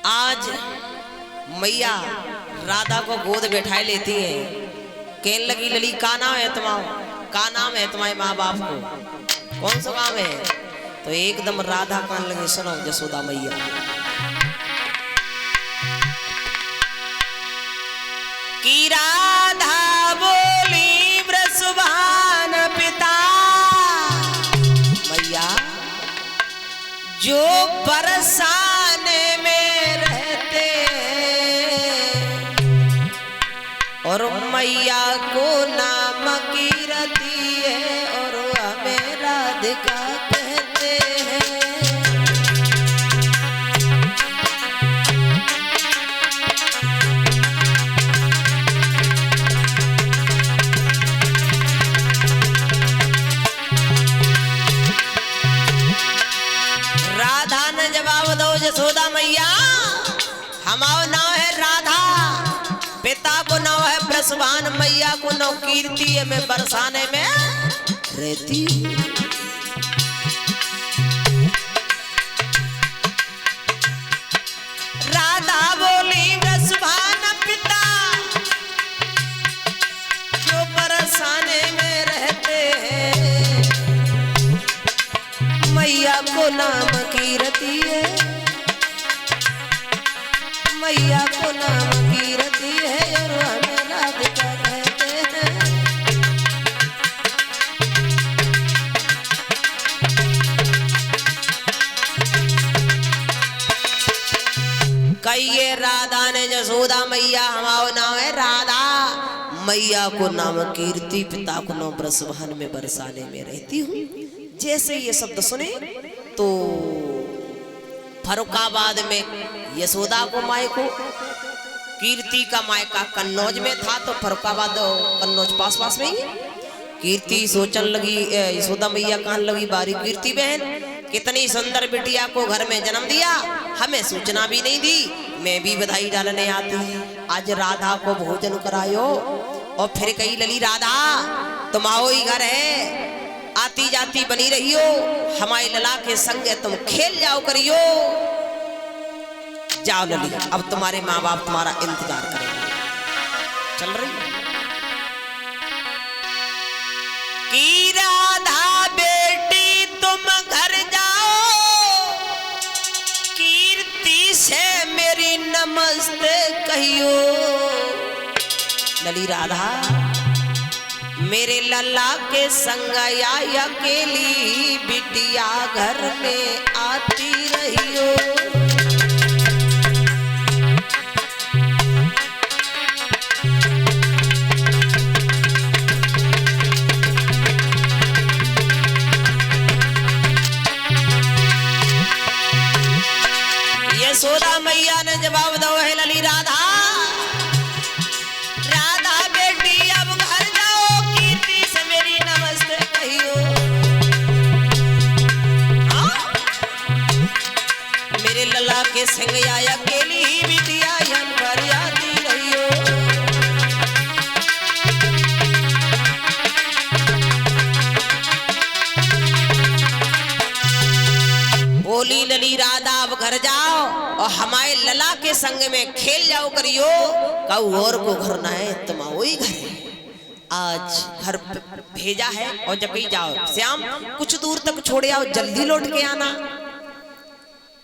आज मैया राधा को गोद बैठाए लेती है। कहने लगी लली का नाम है तुम्हारा, का नाम है तुम्हारे माँ बाप को, कौन सा नाम है? तो एकदम राधा कहने लगे सुनो जसोदा मैया, की राधा बोली वृषभान पिता मैया जो बरसाने में रहते और मैया को नाम की रती है और हमें राधिका कहते हैं। राधा ने जवाब दो जसोदा मैया, हमारा नाम है राधा, पिता को नाम है वृषभान, मैया को नाम कीर्ति है, मैं बरसाने में रहती। राधा बोली वृषभान पिता जो बरसाने में रहते हैं, मैया को नाम कीर्ति है, मैया को नाम कीर्ति है और हमें राधिका कहते हैं। कहिए राधा ने जसोदा मैया हमारा नाम है राधा, मैया को नाम कीर्ति, पिता को नाम वृषभान में बरसाने में रहती हूँ। जैसे ये शब्द सुने तो फरुखाबाद में यशोदा को माय को, कीर्ति का मायका कन्नौज में था, तो फरुखाबाद कन्नौज पास पास में ही। कीर्ति सोचन लगी यशोदा मैया कहने लगी बारी कीर्ति बहन कितनी सुंदर बिटिया को घर में जन्म दिया, हमें सूचना भी नहीं दी, मैं भी बधाई डालने आती, आज राधा को भोजन करायो। और फिर कही लली राधा तुम आओ ही घर है, आती जाती बनी रहियो, हमारे लला के संग तुम खेल जाओ करियो। जाओ लली, अब तुम्हारे माँ बाप तुम्हारा इंतजार करेंगे। चल रही की राधा बेटी तुम घर जाओ, कीर्ति से मेरी नमस्ते कहियो। लली राधा मेरे लल्ला के संग आई अकेली बिटिया घर में आती रहियो। यशोदा मैया ने जवाब दो है लली राधा, राधा बेटी अब घर जाओ, कीर्ति से मेरी नमस्ते कहियो। मेरे लला के संग आया अकेली ही बिटिया हम घर आती रहियो। बोली लली राधा अब घर जाओ और हमारे लला के संग में खेल जाओ करियो। कहू और को घर ना है, तुम वही घर है, आज घर भेजा है और जब ही जाओ श्याम कुछ दूर तक छोड़े आओ, जल्दी लौट के आना।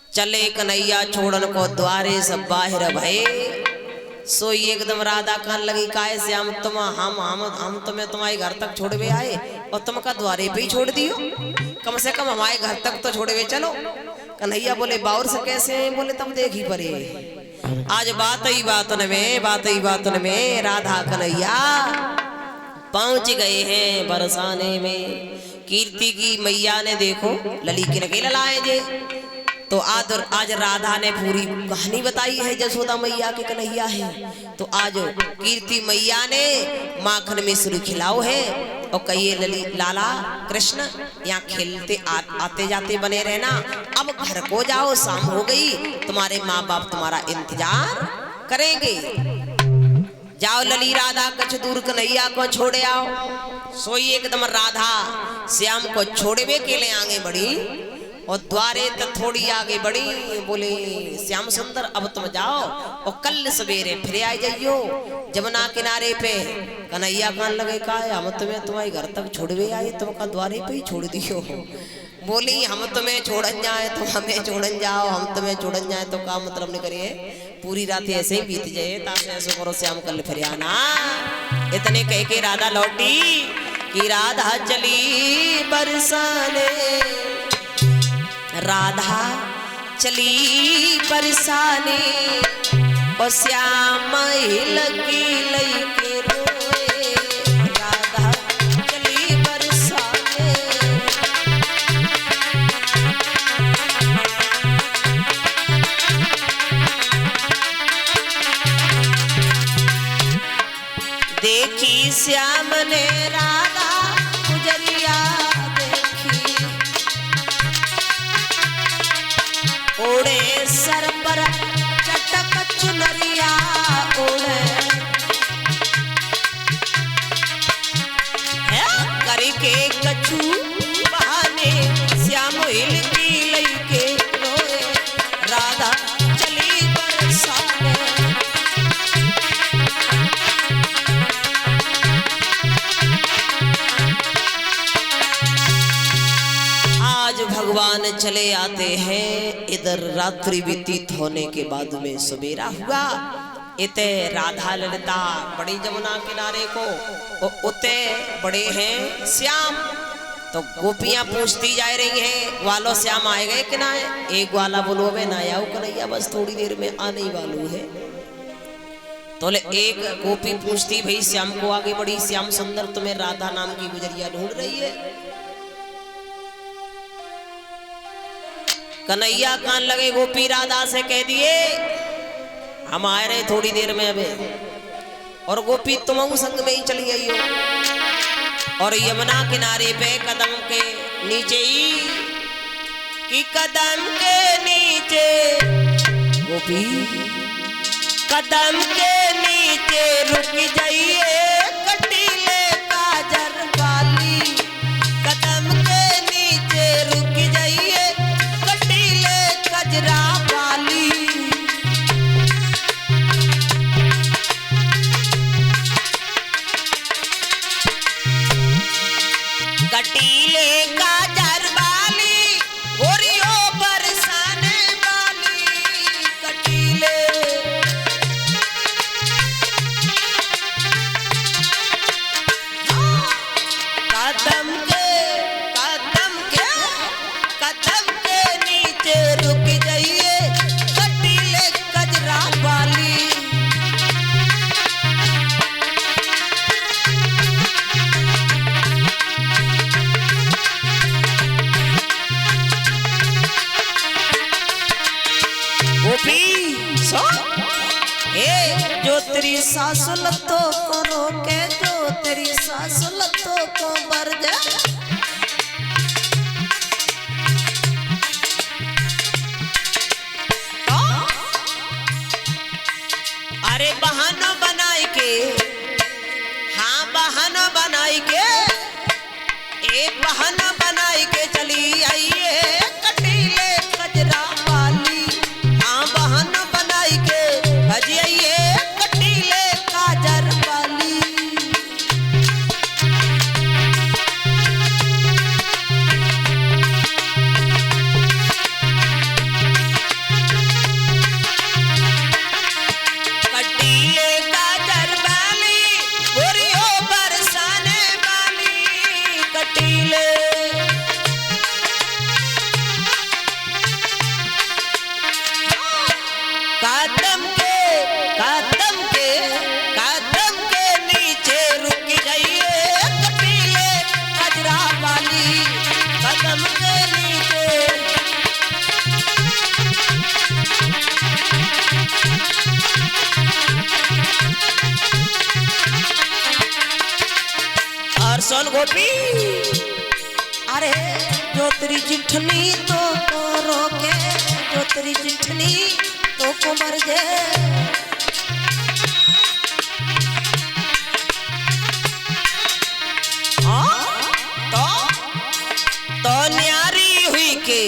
चले कन्हैया छोड़न को द्वारे सब बाहर भये, सोई एकदम राधा कहने लगी काहे श्याम तुम हम तुम्हें तुम्हारे घर तक छोड़वे आए और तुम का द्वारे पे ही छोड़ दियो, कम से कम हमारे घर तक तो छोड़वे चलो। कन्हैया बोले बाउर से कैसे? बोले तब देख ही पड़े, आज बात ही बातन में राधा कन्हैया पहुंच गए हैं बरसाने में। कीर्ति की मैया ने देखो लली के नकेला लाए जे, तो आज राधा ने पूरी कहानी बताई है जसोदा मैया के कन्हैया है, तो आज कीर्ति मैया ने माखन में सुरी खिलाओ है और कहिए लली लाला कृष्ण यहाँ खेलते आते जाते बने रहना, अब घर को जाओ, शाम हो गई, तुम्हारे माँ बाप तुम्हारा इंतजार करेंगे। जाओ लली राधा कुछ दूर कन्हैया को छोड़े आओ। सोई एकदम राधा श्याम को छोड़वे के लिए आगे बढ़ी। और द्वारे तो थोड़ी आगे बढ़ी, बोले श्याम सुंदर अब तुम जाओ और कल सवेरे फिर आ जाइयो जमुना किनारे पे। कन्हैया कहने लगे का हम तुम्हें तुम्हारे घर तक छोड़वे आए, तुम का द्वारे पे ही छोड़ दियो। बोली हम तुम्हें छोड़न जाए तुम हमें छोड़न जाओ, हम तुम्हें छोड़न जाए तो का मतलब नहीं करिए, पूरी रात ऐसे ही बीत जाए, ताकि ऐसे करो श्याम कल फिर आना। इतने कह के राधा लौटी कि राधा चली बरसाने, राधा चली बरसाने और श्याम लगी लईके रोए, राधा चली बरसाने। देखी श्याम ने राधा गुजरिया देखी, ओढ़े सर पर चटक चुनरिया ओढ़े, करके कछु बहाने श्याम हिलकी लईके रोए, राधा चली बरसाने। आज भगवान चले आते हैं, इधर रात्रि व्यतीत होने के बाद में सवेरा हुआ। इते राधा ललिता बड़ी जमुना किनारे को, उते बड़े हैं श्याम। तो गोपियां पूछती जा रही हैं ग्वालो श्याम आए गए कि ना? एक ग्वाला बोलो वे ना आओ कन्हैया, बस थोड़ी देर में आने ही वालू है। तो एक गोपी पूछती भाई श्याम को आगे बढ़ी, श्याम सुंदर तुम्हें राधा नाम की गुजरिया ढूंढ रही है। कन्हैया कान लगे गोपी राधा से कह दिए हम आ रहे थोड़ी देर में अबे, और गोपी तुम संग में ही चली आई हो। और यमुना किनारे पे कदम के नीचे ही, कि कदम के नीचे गोपी कदम के नीचे रुक जाइए, कटीले काजर वाली, कदम के नीचे रुक जाइए, कटीले कजरा वाली। कटीले काजर वाली गोरियो बरसाने वाली, कटीले कदम के नीचे रुक जाइए, कटीले कजरा वाली। गोपी सो जो तेरी सासु लतो को रोके, जो तेरी सासु लतो को बर जा, अरे बहाना बनाई के, हाँ बहाना बनाई के, एक बहाना बनाई के चली आइए, कटीले कजरा वाली। हाँ बहाना बनाई के भजी आइए, कटीले काजर वाली। कटीले काजर वाली गोरियो बरसाने वाली, कटीले कदम के नीचे रुक जाइए, कटीले कजरा वाली, कदम के नीचे। और सुन गोपी, अरे जो तेरी जिठनी तो को रोके, जो तेरी जिठनी तो को मर जाए, तो न्यारी हुई के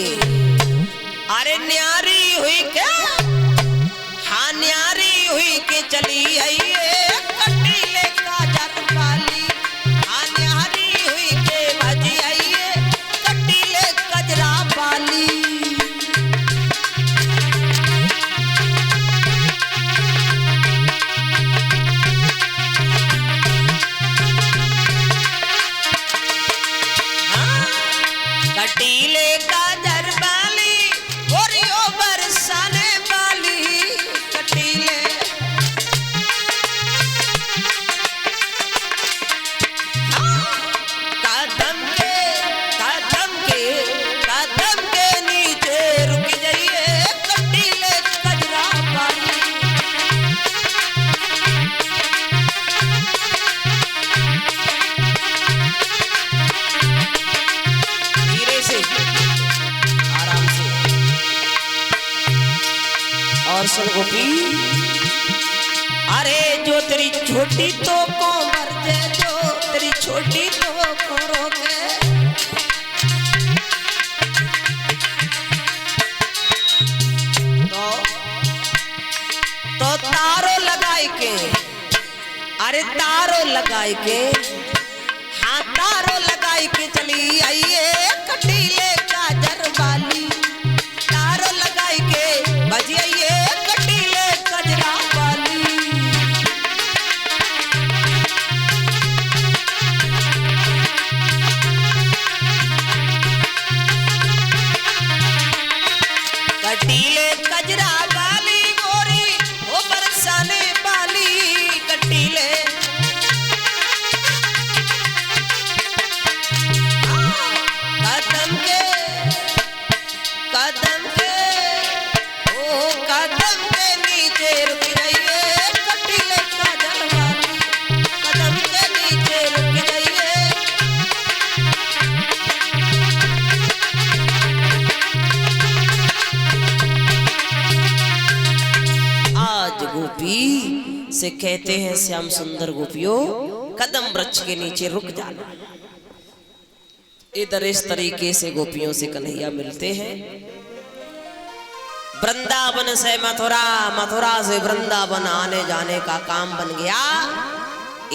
चली आइए कटीले काजर वाली न्यारी हुई के भजी आइए कटीले कजरा वाली। कटीले काजर वाली गोरियों बरसाने वाली कटीले कदम के नीचे रुक जाइए कटीले कजरा वाली। धीरे से आराम से और सुन गोपी अरे जो तेरी छोटी तो को मर जाए जो तेरी छोटी तो को रोके तो तारो लगाए के अरे तारो लगाए के हाँ तारो लगाए के चली आइए कटीले काजर वाली तारो लगाए के बजी आइए कटीले कजरा वाली। कटीले कजरा वाली गोरी वो बरसाने वाली कटीले कदम के नीचे रुक जाइए कटीले काजल वाली कदम के नीचे रुक जाइए। आज गोपी से कहते हैं श्याम सुंदर गोपियों कदम वृक्ष के नीचे रुक जाना। इधर इस तरीके से गोपियों से कन्हैया मिलते हैं। वृंदावन से मथुरा मथुरा से वृंदावन आने जाने का काम बन गया।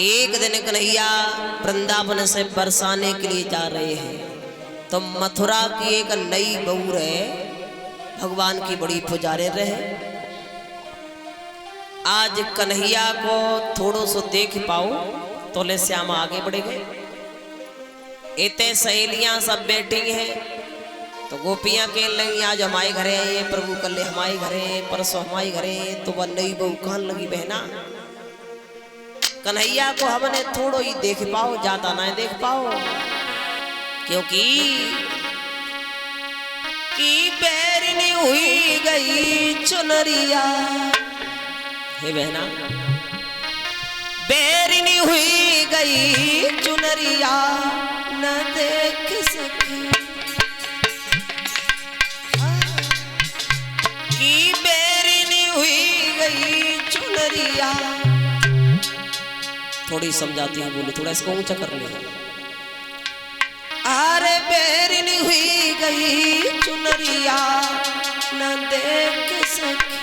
एक दिन कन्हैया वृंदावन से बरसाने के लिए जा रहे हैं तो मथुरा की एक नई बहू है भगवान की बड़ी पुजारी रहे। आज कन्हैया को थोड़ो सो देख पाओ तो ले श्यामा आगे बढ़े गए। इतने सहेलियां सब बैठी हैं तो गोपियां के लगी आज हमारे घरे ये प्रभु कल हमारे घरे परसों हमारे घरे तो वह नई बहू कहन लगी बहना कन्हैया को हमने थोड़ो ही देख पाओ ज्यादा ना देख पाओ क्योंकि बैरनी हुई गई चुनरिया हे बहना बैरनी हुई गई चुनरिया न देख सकी की बैरनी हुई गई चुनरिया। थोड़ी समझाती हूँ बोले थोड़ा इसको ऊंचा कर ले। अरे बैरनी हुई गई चुनरिया न देख सकी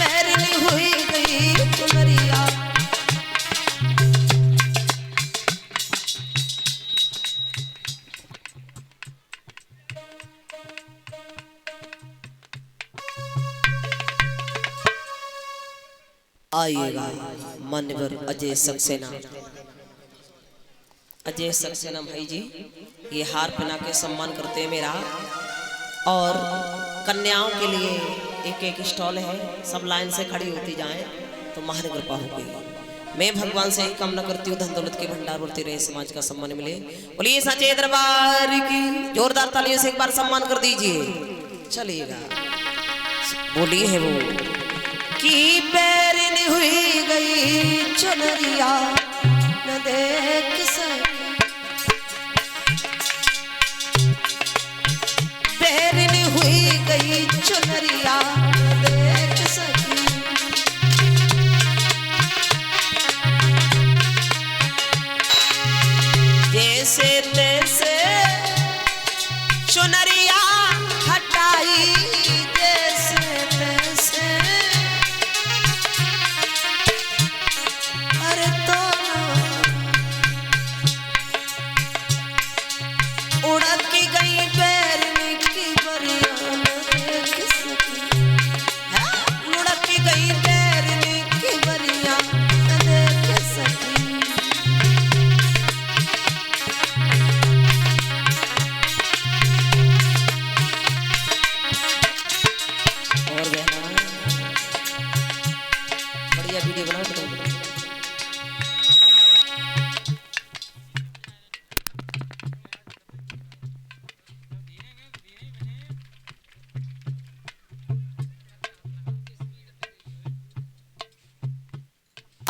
बैरनी हुई गई चुनरिया। आइएगा मान्यवर अजय सक्सेना भाई जी ये हार पहना के सम्मान करते हैं मेरा और कन्याओं के लिए एक एक स्टॉल है सब लाइन से खड़ी होती जाएं तो महान कृपा होगी। मैं भगवान से एक कामना करती हूँ धन दौलत के भंडार बढ़ते रहे समाज का सम्मान मिले। बोलिए सच्चे दरबार की जोरदार तालियों से एक बार सम्मान कर दीजिए। चलिएगा बोली है वो की बैरनी हुई गई चुनरिया न देख सकी बैरनी हुई गई चुनरिया न देख सकी। जैसे तैसे चुनरिया हटाई जैसे तैसे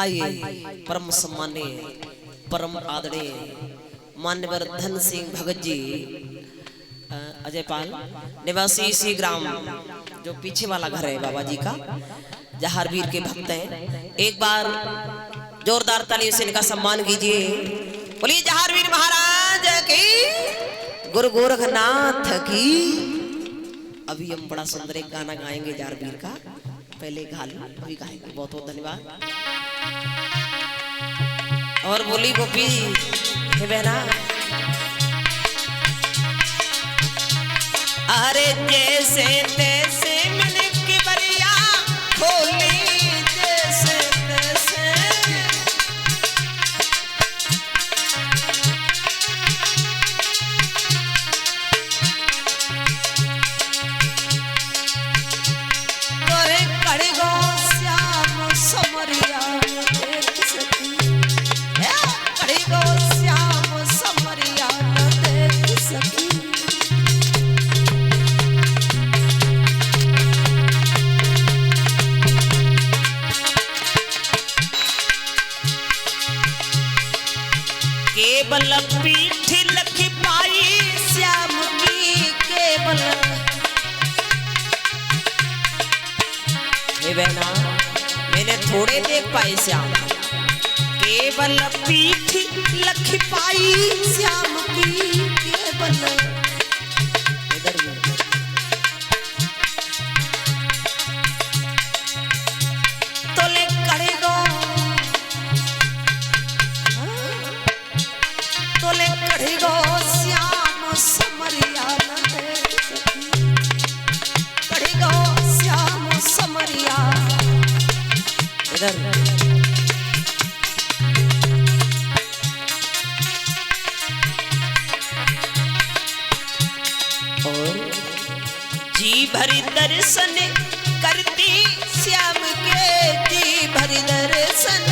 आइए परम सम्मानीय परम आदरणीय मान्यवर धन सिंह भगत जी अजय पाल निवासी इसी ग्राम जो पीछे वाला घर है बाबा जी का, जहारवीर के भक्त हैं। एक बार जोरदार तालियों से इनका सम्मान कीजिए। बोलिए जहारवीर महाराज की, गुरु गोरखनाथ की। अभी हम बड़ा सुंदर एक गाना गाएंगे जहारवीर का, पहले गा लो अभी गाएंगे। बहुत बहुत धन्यवाद। और बोली गोपी हे बहना, अरे जैसे तैसे मैंने की बरिया खोली, जैसे तैसे तोरे कड़ी गो श्याम समरिया देख सकी, कड़ी गो श्याम समरिया देख सकी। केवल पीठ लखी पाई श्याम की, केवल हे बहना मैंने थोड़े देख पाए श्याम, केवल पीठ लखी पाई श्याम की, केवल इधर तोले करेगो तोले करेगो श्याम समरिया न देख सकी, करेगो श्याम समरिया। इधर और जी भरी दर्शन करती श्याम के, जी भरी दर्शन